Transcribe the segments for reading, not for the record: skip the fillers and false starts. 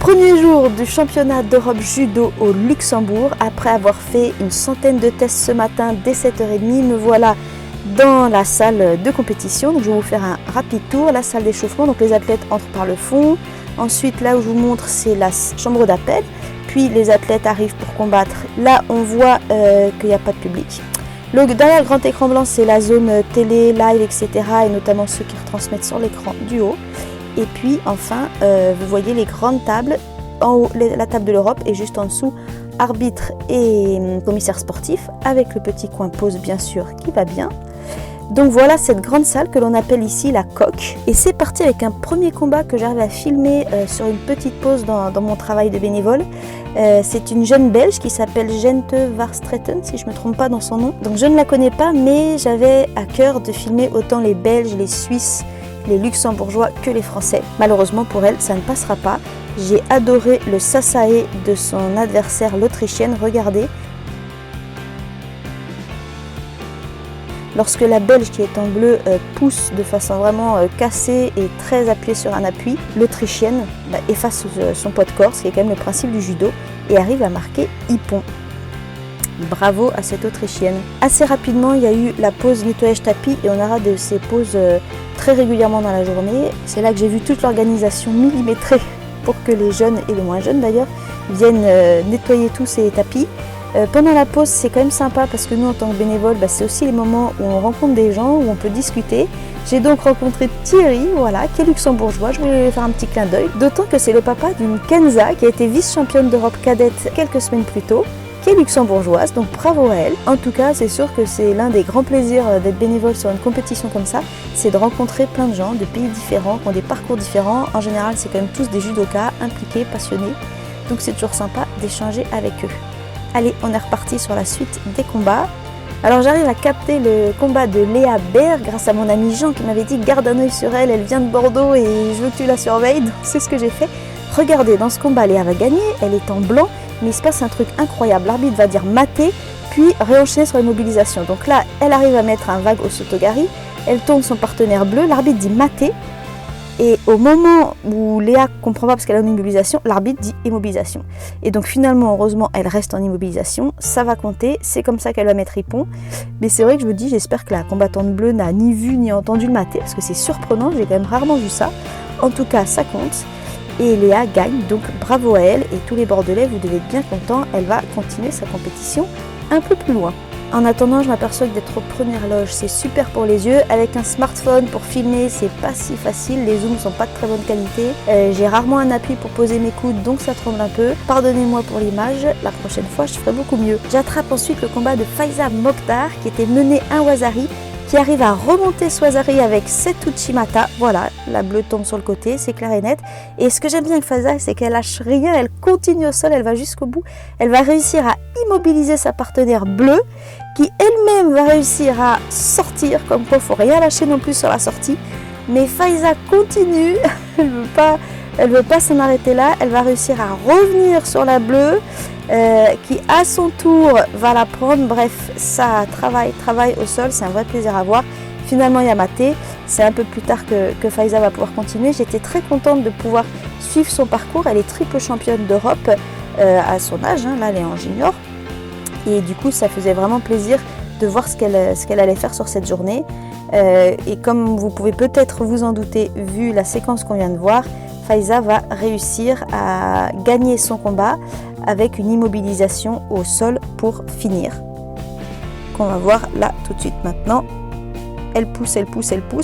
Premier jour du championnat d'Europe judo au Luxembourg. Après avoir fait une centaine de tests ce matin dès 7h30, me voilà dans la salle de compétition. Donc je vais vous faire un rapide tour. La salle d'échauffement, donc les athlètes entrent par le fond. Ensuite, là où je vous montre, c'est la chambre d'appel. Puis les athlètes arrivent pour combattre. Là, on voit qu'il n'y a pas de public. Derrière le grand écran blanc, c'est la zone télé, live, etc. Et notamment ceux qui retransmettent sur l'écran du haut. Et puis enfin, vous voyez les grandes tables. En haut, la table de l'Europe et juste en dessous, arbitre et commissaire sportif avec le petit coin pause bien sûr qui va bien. Donc voilà cette grande salle que l'on appelle ici la coque. Et c'est parti avec un premier combat que j'arrive à filmer sur une petite pause dans mon travail de bénévole. C'est une jeune Belge qui s'appelle Gente Varstretten, si je ne me trompe pas dans son nom. Donc je ne la connais pas, mais j'avais à cœur de filmer autant les Belges, les Suisses, les Luxembourgeois que les Français. Malheureusement pour elle, ça ne passera pas. J'ai adoré le sasae de son adversaire l'Autrichienne, regardez. Lorsque la Belge qui est en bleu pousse de façon vraiment cassée et très appuyée sur un appui, l'Autrichienne efface son poids de corps, ce qui est quand même le principe du judo, et arrive à marquer ippon. Bravo à cette Autrichienne. Assez rapidement, il y a eu la pause nettoyage tapis et on aura de ces pauses très régulièrement dans la journée. C'est là que j'ai vu toute l'organisation millimétrée pour que les jeunes et les moins jeunes d'ailleurs viennent nettoyer tous ces tapis. Pendant la pause, c'est quand même sympa parce que nous, en tant que bénévoles, c'est aussi les moments où on rencontre des gens, où on peut discuter. J'ai donc rencontré Thierry, voilà, qui est luxembourgeois. Je voulais lui faire un petit clin d'œil. D'autant que c'est le papa d'une Kenza qui a été vice-championne d'Europe cadette quelques semaines plus tôt, qui est luxembourgeoise, donc bravo à elle. En tout cas, c'est sûr que c'est l'un des grands plaisirs d'être bénévole sur une compétition comme ça, c'est de rencontrer plein de gens de pays différents, qui ont des parcours différents. En général, c'est quand même tous des judokas impliqués, passionnés. Donc c'est toujours sympa d'échanger avec eux. Allez, on est reparti sur la suite des combats. Alors j'arrive à capter le combat de Léa Berg grâce à mon ami Jean qui m'avait dit garde un œil sur elle, elle vient de Bordeaux et je veux que tu la surveilles, donc c'est ce que j'ai fait. Regardez, dans ce combat, Léa va gagner, elle est en blanc, mais il se passe un truc incroyable. L'arbitre va dire mater, puis réenchaîner sur l'immobilisation. Donc là, elle arrive à mettre un vague au sotogari, elle tourne son partenaire bleu, l'arbitre dit mater. Et au moment où Léa comprend pas parce qu'elle a une immobilisation, l'arbitre dit immobilisation. Et donc finalement, heureusement, elle reste en immobilisation, ça va compter, c'est comme ça qu'elle va mettre ippon. Mais c'est vrai que je me dis, j'espère que la combattante bleue n'a ni vu ni entendu le mater, parce que c'est surprenant, j'ai quand même rarement vu ça. En tout cas, ça compte. Et Léa gagne, donc bravo à elle. Et tous les Bordelais, vous devez être bien contents, elle va continuer sa compétition un peu plus loin. En attendant, je m'aperçois que d'être aux premières loges, c'est super pour les yeux. Avec un smartphone pour filmer, c'est pas si facile. Les zooms sont pas de très bonne qualité. J'ai rarement un appui pour poser mes coudes, donc ça tremble un peu. Pardonnez-moi pour l'image, la prochaine fois, je ferai beaucoup mieux. J'attrape ensuite le combat de Faiza Mokhtar, qui était mené un Wazari, qui arrive à remonter Swazari avec Setu Chimata. Voilà, la bleue tombe sur le côté, c'est clair et net. Et ce que j'aime bien avec Faiza, c'est qu'elle lâche rien, elle continue au sol, elle va jusqu'au bout. Elle va réussir à immobiliser sa partenaire bleue, qui elle-même va réussir à sortir, comme quoi il ne faut rien lâcher non plus sur la sortie. Mais Faiza continue, elle veut pas s'en arrêter là, elle va réussir à revenir sur la bleue, qui à son tour va la prendre. Bref, ça travaille au sol, c'est un vrai plaisir à voir. Finalement il y a maté, c'est un peu plus tard que Faiza va pouvoir continuer. J'étais très contente de pouvoir suivre son parcours, elle est triple championne d'Europe à son âge, là elle est en junior. Et du coup, ça faisait vraiment plaisir de voir ce qu'elle allait faire sur cette journée. Et comme vous pouvez peut-être vous en douter, vu la séquence qu'on vient de voir, Faiza va réussir à gagner son combat avec une immobilisation au sol pour finir. Qu'on va voir là tout de suite maintenant. Elle pousse.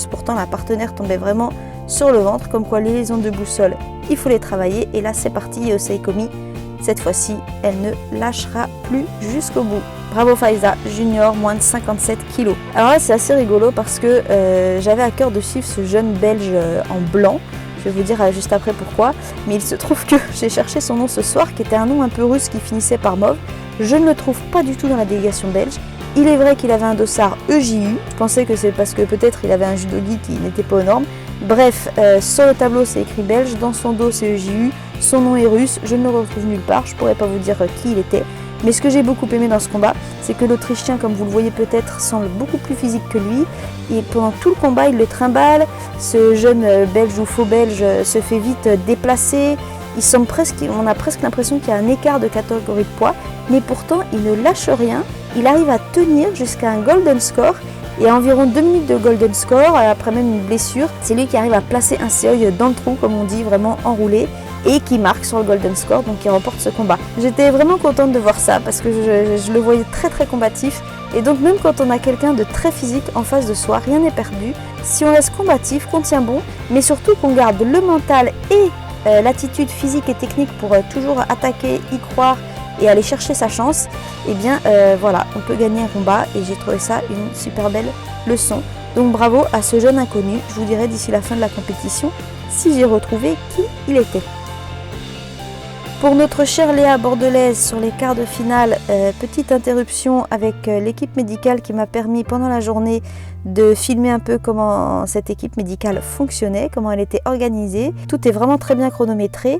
Pourtant, la partenaire tombait vraiment sur le ventre. Comme quoi, les lésions de boussole, il faut les travailler. Et là, c'est parti. Yosei Komi. Cette fois-ci, elle ne lâchera plus jusqu'au bout. Bravo Faiza, junior, moins de 57 kg. Alors là, c'est assez rigolo parce que j'avais à cœur de suivre ce jeune Belge en blanc. Je vais vous dire juste après pourquoi. Mais il se trouve que j'ai cherché son nom ce soir, qui était un nom un peu russe qui finissait par Mauve. Je ne le trouve pas du tout dans la délégation belge. Il est vrai qu'il avait un dossard EJU. Je pensais que c'est parce que peut-être il avait un judogi qui n'était pas aux normes. Bref, sur le tableau, c'est écrit belge. Dans son dos, c'est EJU. Son nom est russe, je ne le retrouve nulle part, je ne pourrais pas vous dire qui il était. Mais ce que j'ai beaucoup aimé dans ce combat, c'est que l'Autrichien, comme vous le voyez peut-être, semble beaucoup plus physique que lui. Et pendant tout le combat, il le trimballe. Ce jeune belge ou faux belge se fait vite déplacer. On a presque l'impression qu'il y a un écart de catégorie de poids, mais pourtant il ne lâche rien. Il arrive à tenir jusqu'à un golden score et à environ 2 minutes de golden score, après même une blessure, c'est lui qui arrive à placer un seuil dans le trou, comme on dit, vraiment enroulé, et qui marque sur le golden score, donc qui remporte ce combat. J'étais vraiment contente de voir ça parce que je le voyais très très combatif, et donc même quand on a quelqu'un de très physique en face de soi, rien n'est perdu. Si on reste combatif, qu'on tient bon, mais surtout qu'on garde le mental et l'attitude physique et technique pour toujours attaquer, y croire et aller chercher sa chance, et bien voilà, on peut gagner un combat, et j'ai trouvé ça une super belle leçon. Donc bravo à ce jeune inconnu, je vous dirai d'ici la fin de la compétition si j'ai retrouvé qui il était. Pour notre chère Léa Bordelaise sur les quarts de finale, petite interruption avec l'équipe médicale qui m'a permis pendant la journée de filmer un peu comment cette équipe médicale fonctionnait, comment elle était organisée. Tout est vraiment très bien chronométré,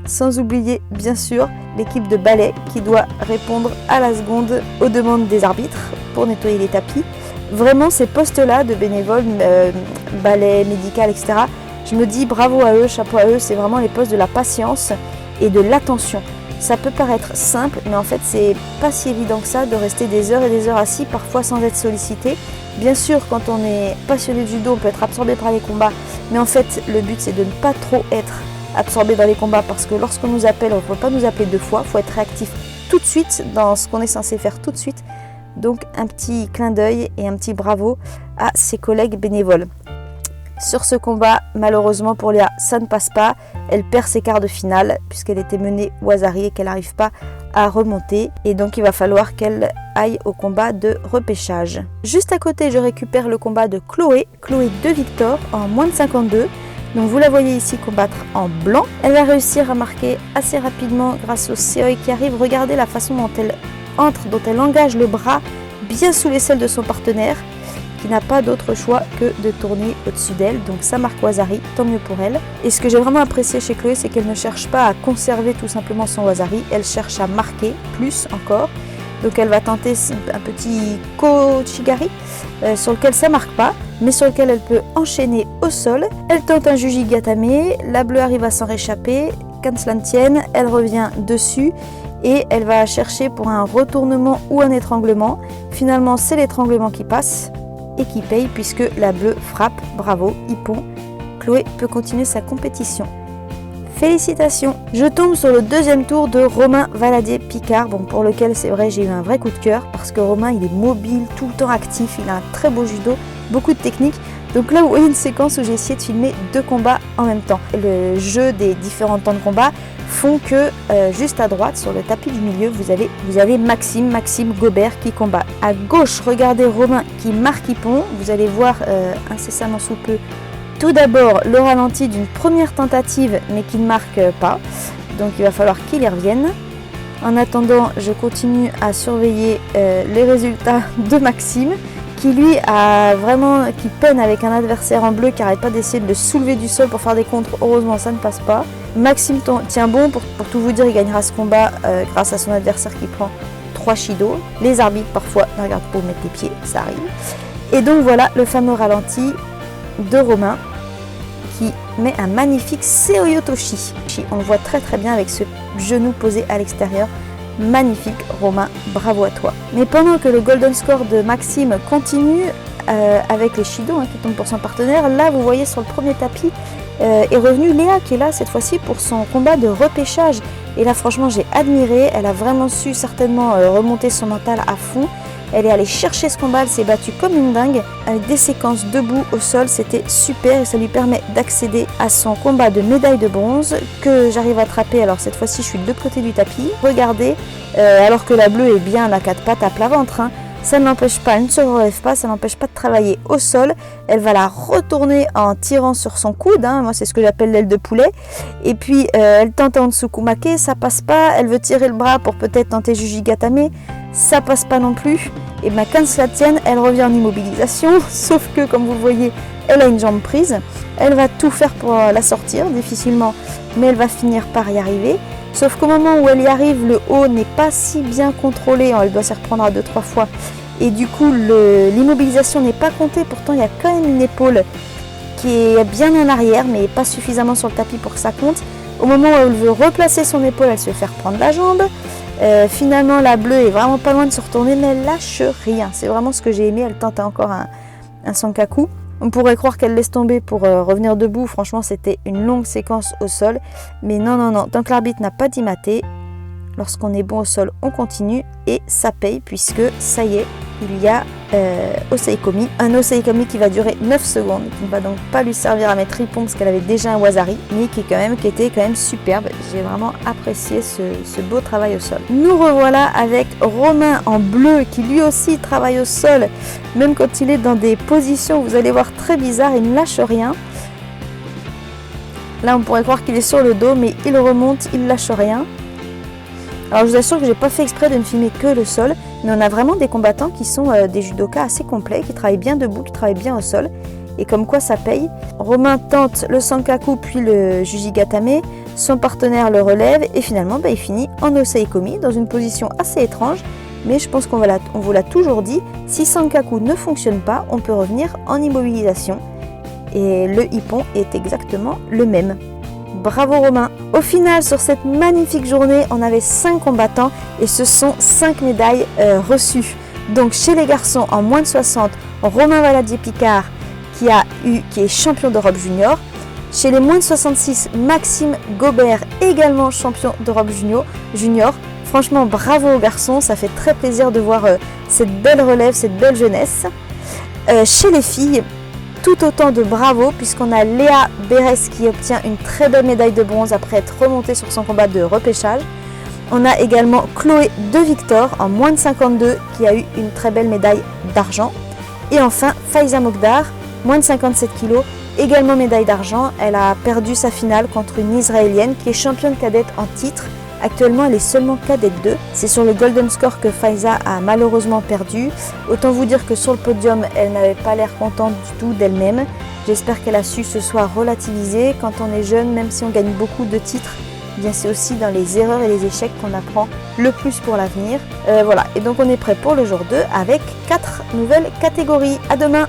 sans oublier bien sûr l'équipe de ballet qui doit répondre à la seconde aux demandes des arbitres pour nettoyer les tapis. Vraiment ces postes-là de bénévoles, ballet, médical, etc., je me dis bravo à eux, chapeau à eux, c'est vraiment les postes de la patience et de l'attention. Ça peut paraître simple, mais en fait c'est pas si évident que ça de rester des heures et des heures assis, parfois sans être sollicité. Bien sûr, quand on est passionné de judo, on peut être absorbé par les combats, mais en fait le but c'est de ne pas trop être absorbé dans les combats, parce que lorsqu'on nous appelle, on ne peut pas nous appeler 2 fois, il faut être réactif tout de suite dans ce qu'on est censé faire tout de suite. Donc un petit clin d'œil et un petit bravo à ses collègues bénévoles. Sur ce combat, malheureusement pour Léa, ça ne passe pas. Elle perd ses quarts de finale puisqu'elle était menée au Wasari et qu'elle n'arrive pas à remonter. Et donc il va falloir qu'elle aille au combat de repêchage. Juste à côté, je récupère le combat de Chloé. Chloé de Victor en moins de 52. Donc vous la voyez ici combattre en blanc. Elle va réussir à marquer assez rapidement grâce au seuil qui arrive. Regardez la façon dont elle entre, dont elle engage le bras bien sous l'aisselle de son partenaire, qui n'a pas d'autre choix que de tourner au-dessus d'elle. Donc ça marque Wasari, tant mieux pour elle. Et ce que j'ai vraiment apprécié chez Chloé, c'est qu'elle ne cherche pas à conserver tout simplement son Wasari, elle cherche à marquer plus encore. Donc elle va tenter un petit Kochigari sur lequel ça ne marque pas, mais sur lequel elle peut enchaîner au sol. Elle tente un Juji Gatame, la bleue arrive à s'en réchapper, qu'elle se la tienne, elle revient dessus et elle va chercher pour un retournement ou un étranglement. Finalement c'est l'étranglement qui passe et qui paye puisque la bleue frappe. Bravo, Ippon. Chloé peut continuer sa compétition. Félicitations. Je tombe sur le deuxième tour de Romain Valadier-Picard, bon, pour lequel c'est vrai j'ai eu un vrai coup de cœur parce que Romain il est mobile, tout le temps actif, il a un très beau judo, beaucoup de technique. Donc là vous voyez une séquence où j'ai essayé de filmer 2 combats en même temps. Le jeu des différents temps de combat font que juste à droite sur le tapis du milieu vous avez Maxime Gobert qui combat. À gauche regardez Romain qui marque Ippon, vous allez voir incessamment sous peu tout d'abord le ralenti d'une première tentative mais qui ne marque pas, donc il va falloir qu'il y revienne. En attendant je continue à surveiller les résultats de Maxime qui lui qui peine avec un adversaire en bleu qui n'arrête pas d'essayer de le soulever du sol pour faire des contres. Heureusement ça ne passe pas. Maxime tient bon, pour tout vous dire il gagnera ce combat grâce à son adversaire qui prend 3 Shido. Les arbitres parfois ne regardent pas où mettre les pieds, ça arrive. Et donc voilà le fameux ralenti de Romain qui met un magnifique Seoyotoshi. On le voit très très bien avec ce genou posé à l'extérieur. Magnifique Romain, bravo à toi. Mais pendant que le golden score de Maxime continue avec les Shido qui tombent pour son partenaire, là vous voyez sur le premier tapis est revenue Léa qui est là cette fois-ci pour son combat de repêchage. Et là franchement j'ai admiré, elle a vraiment su certainement remonter son mental à fond. Elle est allée chercher ce combat, elle s'est battue comme une dingue avec des séquences debout au sol, c'était super et ça lui permet d'accéder à son combat de médaille de bronze que j'arrive à attraper. Alors cette fois-ci je suis de l'autre côté du tapis, regardez, alors que la bleue est bien à 4 pattes à plat ventre, ça ne l'empêche pas, elle ne se relève pas, ça n'empêche pas de travailler au sol. Elle va la retourner en tirant sur son coude, moi c'est ce que j'appelle l'aile de poulet. Et puis elle tente en dessous Kumake, ça passe pas, elle veut tirer le bras pour peut-être tenter Juji Gatame, ça passe pas non plus. Et bien quand se la tienne, elle revient en immobilisation, sauf que comme vous le voyez, elle a une jambe prise. Elle va tout faire pour la sortir, difficilement, mais elle va finir par y arriver. Sauf qu'au moment où elle y arrive, le haut n'est pas si bien contrôlé, elle doit s'y reprendre à 2-3 fois. Et du coup, l'immobilisation n'est pas comptée, pourtant il y a quand même une épaule qui est bien en arrière, mais pas suffisamment sur le tapis pour que ça compte. Au moment où elle veut replacer son épaule, elle se fait faire prendre la jambe. Finalement, la bleue est vraiment pas loin de se retourner, mais elle lâche rien. C'est vraiment ce que j'ai aimé. Elle tente encore un sankaku. On pourrait croire qu'elle laisse tomber pour revenir debout. Franchement, c'était une longue séquence au sol. Mais non, non, non. Tant que l'arbitre n'a pas dit mater, lorsqu'on est bon au sol, on continue. Et ça paye puisque, ça y est, il y a Oseikomi. Un Oseikomi qui va durer 9 secondes. Qui ne va donc pas lui servir à mettre Ippon parce qu'elle avait déjà un Wazari. Mais qui était quand même superbe. J'ai vraiment apprécié ce beau travail au sol. Nous revoilà avec Romain en bleu qui lui aussi travaille au sol. Même quand il est dans des positions, vous allez voir, très bizarres, il ne lâche rien. Là, on pourrait croire qu'il est sur le dos, mais il remonte, il ne lâche rien. Alors, je vous assure que je n'ai pas fait exprès de ne filmer que le sol, mais on a vraiment des combattants qui sont des judokas assez complets, qui travaillent bien debout, qui travaillent bien au sol. Et comme quoi ça paye. Romain tente le sankaku puis le jujigatame, son partenaire le relève et finalement il finit en oseikomi dans une position assez étrange. Mais je pense qu'on vous l'a toujours dit, si sankaku ne fonctionne pas, on peut revenir en immobilisation. Et le ippon est exactement le même. Bravo Romain! Au final, sur cette magnifique journée, on avait 5 combattants et ce sont 5 médailles reçues. Donc chez les garçons en moins de 60, Romain Valadier-Picard qui est champion d'Europe junior. Chez les moins de 66, Maxime Gobert, également champion d'Europe junior. Franchement, bravo aux garçons, ça fait très plaisir de voir cette belle relève, cette belle jeunesse. Chez les filles, tout autant de bravo, puisqu'on a Léa Bérès qui obtient une très belle médaille de bronze après être remontée sur son combat de repêchage. On a également Chloé De Victor en moins de 52 qui a eu une très belle médaille d'argent. Et enfin, Faiza Mogdar, moins de 57 kg, également médaille d'argent. Elle a perdu sa finale contre une Israélienne qui est championne cadette en titre. Actuellement, elle est seulement cadette 2. C'est sur le Golden Score que Faiza a malheureusement perdu. Autant vous dire que sur le podium, elle n'avait pas l'air contente du tout d'elle-même. J'espère qu'elle a su ce soir relativiser. Quand on est jeune, même si on gagne beaucoup de titres, eh bien c'est aussi dans les erreurs et les échecs qu'on apprend le plus pour l'avenir. Voilà, et donc on est prêt pour le jour 2 avec 4 nouvelles catégories. À demain!